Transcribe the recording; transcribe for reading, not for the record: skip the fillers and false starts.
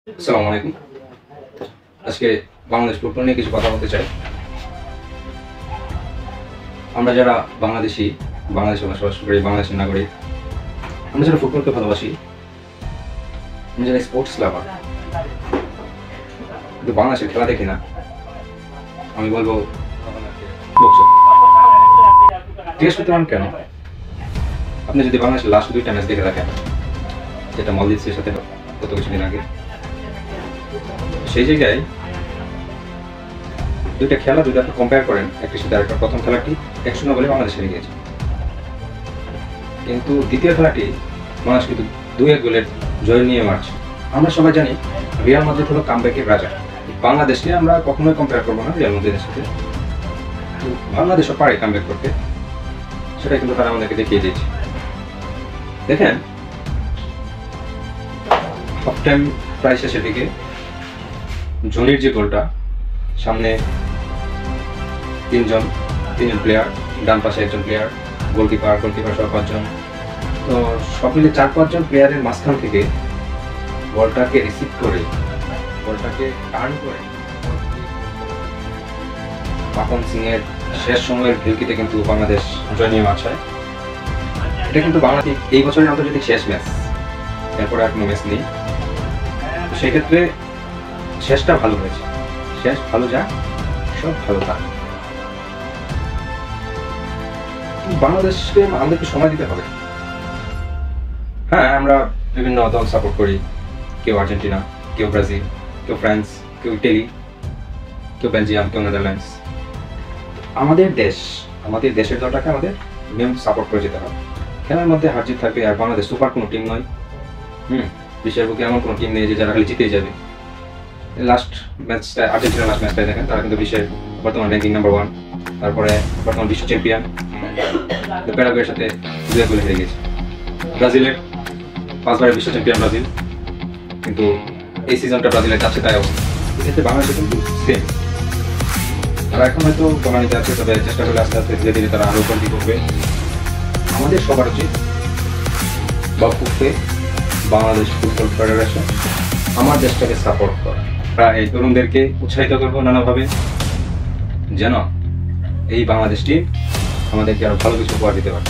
আসসালামু আলাইকুম। আজকে বাংলাদেশ ফুটবল নিয়ে কিছু কথা বলতে চাই। আমরা যারা বাংলাদেশে বসবাস করি, বাংলাদেশের নাগরিক, আমরা যারা ফুটবলকে ভালোবাসি, আমরা যারা স্পোর্টস লাভার, কিন্তু বাংলাদেশের খেলা দেখি না, আমি বলবো জিজ্ঞেস করতে পারেন কেন? আপনি যদি বাংলাদেশের লাস্ট 2টা ম্যাচ দেখে থাকেন, যেটা মলদ্বীপের সাথে গত কিছুদিন আগে, সেই জায়গায় 2টা খেলা যদি আপনি কম্পেয়ার করেন একটির সাথে আরেকটা, প্রথম খেলাটি 1-0 বলে বাংলাদেশ হেরে গিয়েছে, কিন্তু দ্বিতীয় খেলাটি বাংলাদেশ কিন্তু 2-1 গোলের জয় নিয়ে মারছে। আমরা সবাই জানি রিয়াল মাদ্রিদ হলো কামব্যাকের রাজা। বাংলাদেশকে আমরা কখনোই কম্পেয়ার করবো না রিয়াল মাদ্রিদের সাথে। বাংলাদেশও পারে কামব্যাক করতে, সেটা কিন্তু তারা আমাদেরকে দেখিয়ে দিয়েছে। দেখেন, হাফ টাইম প্রায় শেষের দিকে জনির যে গোলটা, সামনে তিনজন প্লেয়ার, ডান পাশে একজন প্লেয়ার, গোলকিপার সহ 5 জন, তো সব মিলে 4-5 জন প্লেয়ারের মাঝখান থেকে বলটাকে রিসিভ করে, বলটাকে টার্ন করে পাপন সিং এর শেষ সময়ের ঢিলকিতে কিন্তু বাংলাদেশ জয় নিয়ে মারছে। এটা কিন্তু বাংলাদেশ এই বছরের আন্তর্জাতিক শেষ ম্যাচ, এরপরে আর কোনো ম্যাচ নেই। তো সেক্ষেত্রে শেষটা ভালো হয়েছে, শেষ ভালো যাক, সব ভালো থাক। বাংলাদেশকে আমাদেরকে সময় দিতে হবে। হ্যাঁ, আমরা বিভিন্ন দল সাপোর্ট করি, কেউ আর্জেন্টিনা, কেউ ব্রাজিল, কেউ ফ্রান্স, কেউ ইটালি, কেউ বেলজিয়াম, কেউ নেদারল্যান্ডস। আমাদের দেশের দলটাকে আমাদের নিয়ম সাপোর্ট করে যেতে হবে। খেলার মধ্যে হার জিত থাকবে, আর বাংলাদেশ সুপার কোনো টিম নয়। বিশ্বের বুকে এমন কোনো টিম নেই যে যারা খালি জিতেই যাবে। লাস্ট ম্যাচটা, আর্জেন্টিনার লাস্ট ম্যাচটাই দেখেন, তারা কিন্তু বিশ্বের বর্তমান র্যাঙ্কিং নাম্বার 1, তারপরে বর্তমান বিশ্ব চ্যাম্পিয়ন, প্যারাগুয়ের সাথে 2-1 গোলে হেরে গেছে। ব্রাজিলের 5 বারের বিশ্ব চ্যাম্পিয়ন ব্রাজিল, কিন্তু এই সিজনটা ব্রাজিলের কাছে তাই অবস্থা। এক্ষেত্রে বাংলাদেশে কিন্তু সেম, তারা এখন হয়তো প্রমাণিত আছে, তবে চেষ্টা করলে আস্তে আস্তে ধীরে ধীরে তারা আরো উপলব্ধি করবে। আমাদের সবার উচিত বাংলাদেশ ফুটবল ফেডারেশন আমার দেশটাকে সাপোর্ট করে, এই তরুণদেরকে উৎসাহিত করবো নানাভাবে, যেন এই বাংলাদেশ টিম আমাদেরকে আরো ভালো কিছু উপহার দিতে পারে।